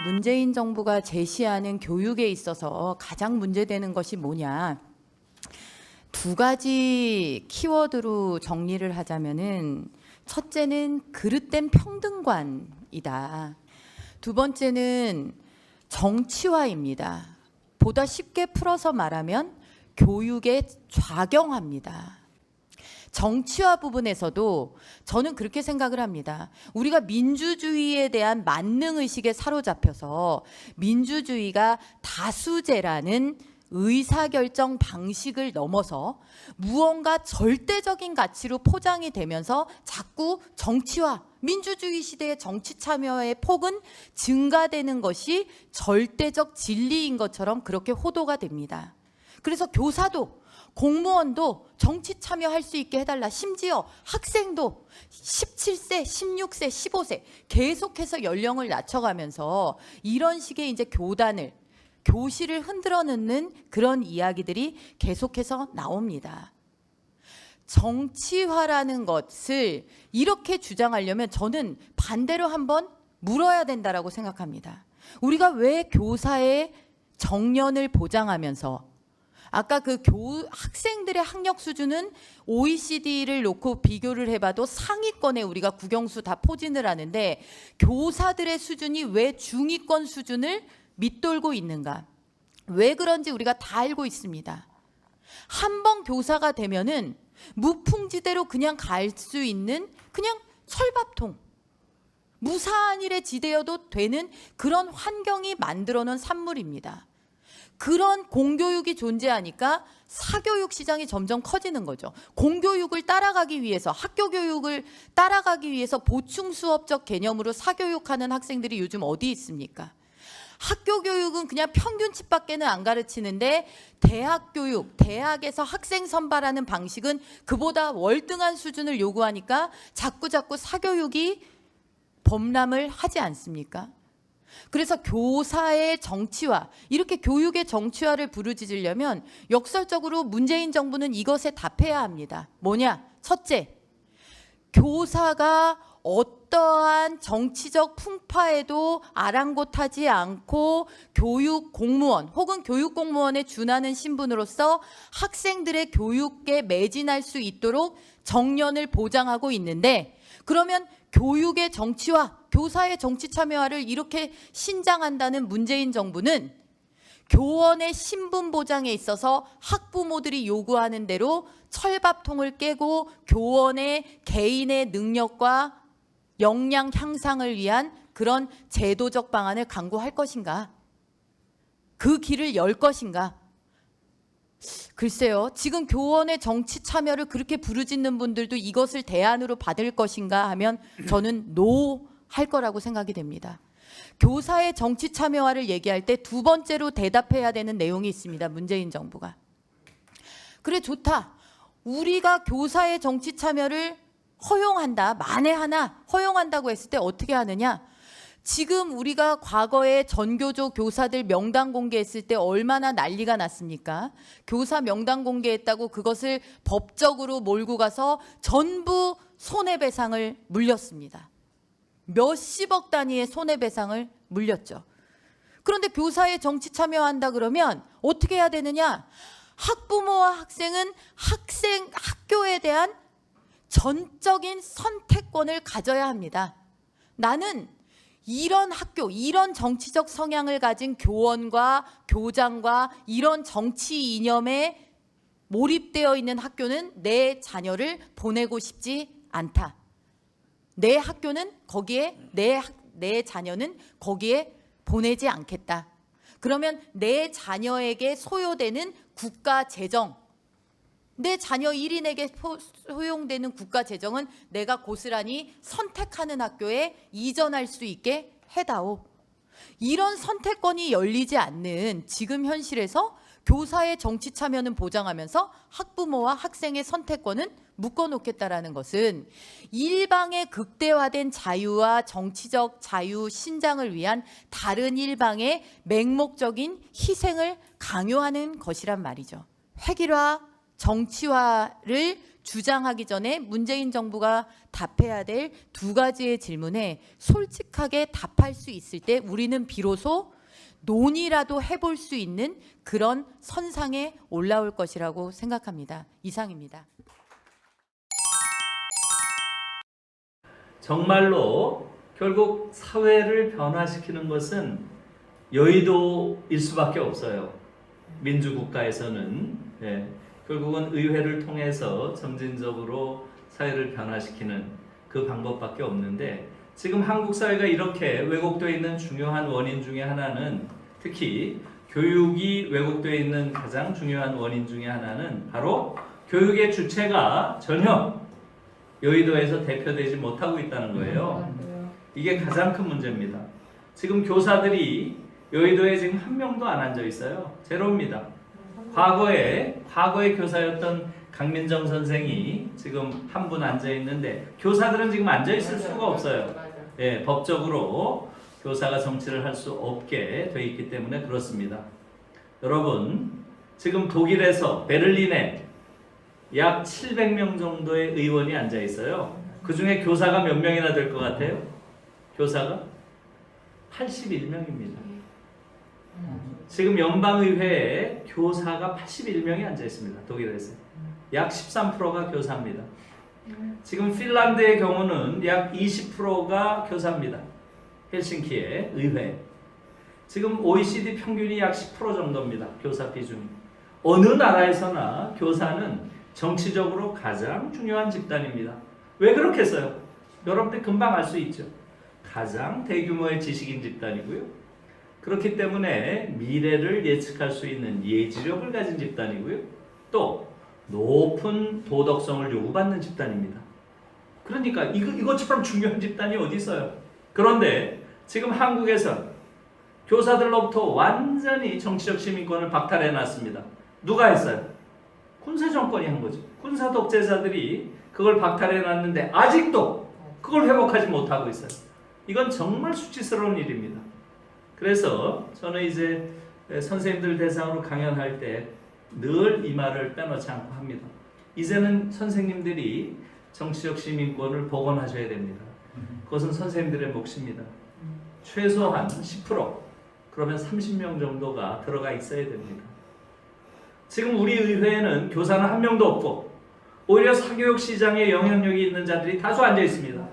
문재인 정부가 제시하는 교육에 있어서 가장 문제되는 것이 뭐냐? 두 가지 키워드로 정리를 하자면은 첫째는 그릇된 평등관이다. 두 번째는 정치화입니다. 보다 쉽게 풀어서 말하면 교육의 좌경화입니다. 정치화 부분에서도 저는 그렇게 생각을 합니다. 우리가 민주주의에 대한 만능의식에 사로잡혀서 민주주의가 다수제라는 의사결정 방식을 넘어서 무언가 절대적인 가치로 포장이 되면서 자꾸 정치화, 민주주의 시대의 정치 참여의 폭은 증가되는 것이 절대적 진리인 것처럼 그렇게 호도가 됩니다. 그래서 교사도 공무원도 정치 참여할 수 있게 해달라. 심지어 학생도 17세, 16세, 15세 계속해서 연령을 낮춰가면서 이런 식의 이제 교실을 흔들어 놓는 그런 이야기들이 계속해서 나옵니다. 정치화라는 것을 이렇게 주장하려면 저는 반대로 한번 물어야 된다라고 생각합니다. 우리가 왜 교사의 정년을 보장하면서 아까 학생들의 학력 수준은 OECD를 놓고 비교를 해봐도 상위권에 우리가 국영수 다 포진을 하는데 교사들의 수준이 왜 중위권 수준을 밑돌고 있는가? 왜 그런지 우리가 다 알고 있습니다. 한 번 교사가 되면은 무풍지대로 그냥 갈 수 있는 그냥 철밥통, 무사한 일에 지대여도 되는 그런 환경이 만들어 놓은 산물입니다. 그런 공교육이 존재하니까 사교육 시장이 점점 커지는 거죠. 공교육을 따라가기 위해서, 학교 교육을 따라가기 위해서 보충 수업적 개념으로 사교육하는 학생들이 요즘 어디 있습니까? 학교 교육은 그냥 평균치밖에는 안 가르치는데 대학 교육, 대학에서 학생 선발하는 방식은 그보다 월등한 수준을 요구하니까 자꾸 사교육이 범람을 하지 않습니까? 그래서 교사의 정치화, 이렇게 교육의 정치화를 부르짖으려면 역설적으로 문재인 정부는 이것에 답해야 합니다. 뭐냐? 첫째, 교사가 어떠한 정치적 풍파에도 아랑곳하지 않고 교육 공무원 혹은 교육 공무원에 준하는 신분으로서 학생들의 교육에 매진할 수 있도록 정년을 보장하고 있는데, 그러면 교육의 정치화, 교사의 정치 참여화를 이렇게 신장한다는 문재인 정부는 교원의 신분 보장에 있어서 학부모들이 요구하는 대로 철밥통을 깨고 교원의 개인의 능력과 역량 향상을 위한 그런 제도적 방안을 강구할 것인가? 그 길을 열 것인가? 글쎄요, 지금 교원의 정치 참여를 그렇게 부르짖는 분들도 이것을 대안으로 받을 것인가 하면 저는 노 할 거라고 생각이 됩니다. 교사의 정치 참여화를 얘기할 때 두 번째로 대답해야 되는 내용이 있습니다. 문재인 정부가. 그래, 좋다. 우리가 교사의 정치 참여를 허용한다. 만에 하나 허용한다고 했을 때 어떻게 하느냐? 지금 우리가 과거에 전교조 교사들 명단 공개했을 때 얼마나 난리가 났습니까? 교사 명단 공개했다고 그것을 법적으로 몰고 가서 전부 손해배상을 물렸습니다. 몇십억 단위의 손해배상을 물렸죠. 그런데 교사의 정치 참여한다 그러면 어떻게 해야 되느냐? 학부모와 학생은 학교에 대한 전적인 선택권을 가져야 합니다. 나는 이런 학교, 이런 정치적 성향을 가진 교원과 교장과 이런 정치 이념에 몰입되어 있는 학교는 내 자녀를 보내고 싶지 않다. 내 학교는 거기에, 내 자녀는 거기에 보내지 않겠다. 그러면 내 자녀에게 소요되는 국가 재정, 내 자녀 1인에게 소용되는 국가 재정은 내가 고스란히 선택하는 학교에 이전할 수 있게 해다오. 이런 선택권이 열리지 않는 지금 현실에서 교사의 정치 참여는 보장하면서 학부모와 학생의 선택권은 묶어놓겠다라는 것은 일방의 극대화된 자유와 정치적 자유 신장을 위한 다른 일방의 맹목적인 희생을 강요하는 것이란 말이죠. 획일화, 정치화를 주장하기 전에 문재인 정부가 답해야 될 두 가지의 질문에 솔직하게 답할 수 있을 때 우리는 비로소 논의라도 해볼 수 있는 그런 선상에 올라올 것이라고 생각합니다. 이상입니다. 정말로 결국 사회를 변화시키는 것은 여의도일 수밖에 없어요. 민주국가에서는 결국은 의회를 통해서 점진적으로 사회를 변화시키는 그 방법밖에 없는데, 지금 한국 사회가 이렇게 왜곡되어 있는 중요한 원인 중에 하나는, 특히 교육이 왜곡되어 있는 가장 중요한 원인 중에 하나는 바로 교육의 주체가 전혀 여의도에서 대표되지 못하고 있다는 거예요. 이게 가장 큰 문제입니다. 지금 교사들이 여의도에 지금 한 명도 안 앉아 있어요. 제로입니다. 과거에 교사였던 강민정 선생이 지금 한 분 앉아 있는데, 교사들은 지금 앉아 있을 수가 없어요. 법적으로 교사가 정치를 할 수 없게 돼 있기 때문에 그렇습니다. 여러분, 지금 독일에서 베를린에 약 700명 정도의 의원이 앉아 있어요. 그 중에 교사가 몇 명이나 될 것 같아요? 교사가 81명입니다. 지금 연방의회에 교사가 81명이 앉아 있습니다. 독일에서. 약 13%가 교사입니다. 지금 핀란드의 경우는 약 20%가 교사입니다. 헬싱키의 의회. 지금 OECD 평균이 약 10% 정도입니다. 교사 비중이. 어느 나라에서나 교사는 정치적으로 가장 중요한 집단입니다. 왜 그렇겠어요? 여러분들 금방 알 수 있죠. 가장 대규모의 지식인 집단이고요. 그렇기 때문에 미래를 예측할 수 있는 예지력을 가진 집단이고요. 또 높은 도덕성을 요구받는 집단입니다. 그러니까 이것처럼 중요한 집단이 어디 있어요? 그런데 지금 한국에서 교사들로부터 완전히 정치적 시민권을 박탈해 놨습니다. 누가 했어요? 군사 정권이 한 거죠. 군사 독재자들이 그걸 박탈해 놨는데 아직도 그걸 회복하지 못하고 있어요. 이건 정말 수치스러운 일입니다. 그래서 저는 이제 선생님들 대상으로 강연할 때 늘 이 말을 빼놓지 않고 합니다. 이제는 선생님들이 정치적 시민권을 복원하셔야 됩니다. 그것은 선생님들의 몫입니다. 최소한 10%, 그러면 30명 정도가 들어가 있어야 됩니다. 지금 우리 의회에는 교사는 한 명도 없고 오히려 사교육 시장에 영향력이 있는 자들이 다수 앉아 있습니다.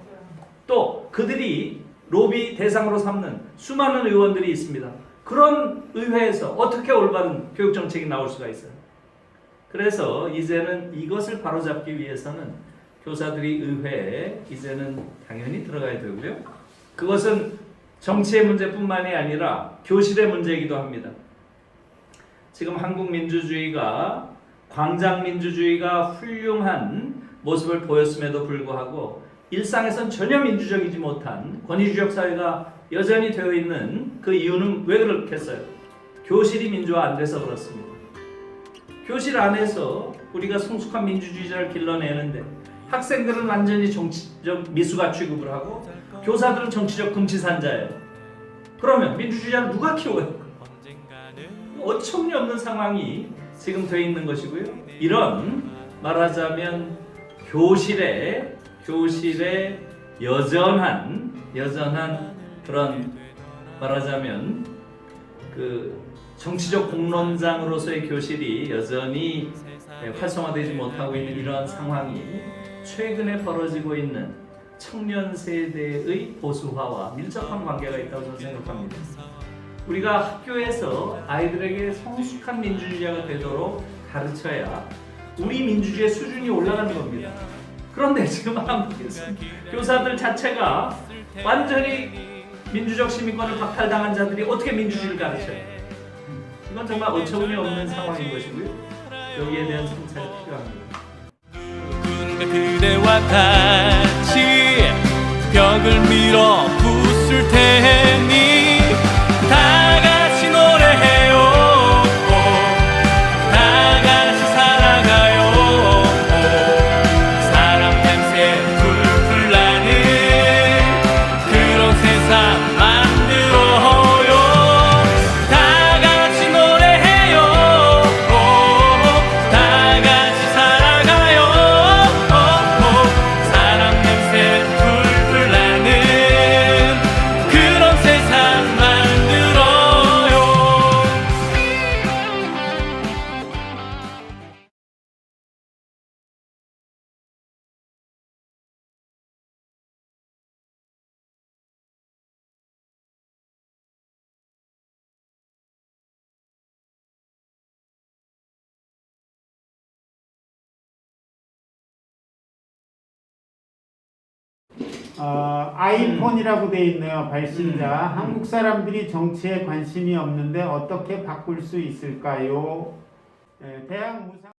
또 그들이 로비 대상으로 삼는 수많은 의원들이 있습니다. 그런 의회에서 어떻게 올바른 교육 정책이 나올 수가 있어요? 그래서 이제는 이것을 바로잡기 위해서는 교사들이 의회에 이제는 당연히 들어가야 되고요. 그것은 정치의 문제뿐만이 아니라 교실의 문제이기도 합니다. 지금 한국 민주주의가 광장 민주주의가 훌륭한 모습을 보였음에도 불구하고 일상에선 전혀 민주적이지 못한 권위주의적 사회가 여전히 되어 있는 그 이유는 왜 그렇겠어요? 교실이 민주화 안 돼서 그렇습니다. 교실 안에서 우리가 성숙한 민주주의자를 길러내는데 학생들은 완전히 정치적 미숙아 취급을 하고 교사들은 정치적 금치산자예요. 그러면 민주주의자를 누가 키워요? 어처구니 없는 상황이 지금 되어 있는 것이고요. 이런 말하자면 교실에 여전한 그런 말하자면 그 정치적 공론장으로서의 교실이 여전히 활성화되지 못하고 있는 이러한 상황이 최근에 벌어지고 있는 청년 세대의 보수화와 밀접한 관계가 있다고 저는 생각합니다. 우리가 학교에서 아이들에게 성숙한 민주주의자가 되도록 가르쳐야 우리 민주주의의 수준이 올라가는 겁니다. 그런데 지금 한국에서 교사들 자체가 완전히 민주적 시민권을 박탈당한 자들이 어떻게 민주주의를 가르쳐요? 이건 정말 어처구니 없는 상황인 것이고요. 여기에 대한 성찰이 필요합니다. 그대와 같이 벽을 밀어 부술 테니 다 같이 노래해요. 다 같이 살아가요. 사랑 냄새 풀풀 나는 그런 세상 만들어요. 다 같이 노래해요. 다 같이 살아가요. 아이폰이라고 돼 있네요. 발신자. 한국 사람들이 정치에 관심이 없는데 어떻게 바꿀 수 있을까요? 대학 무상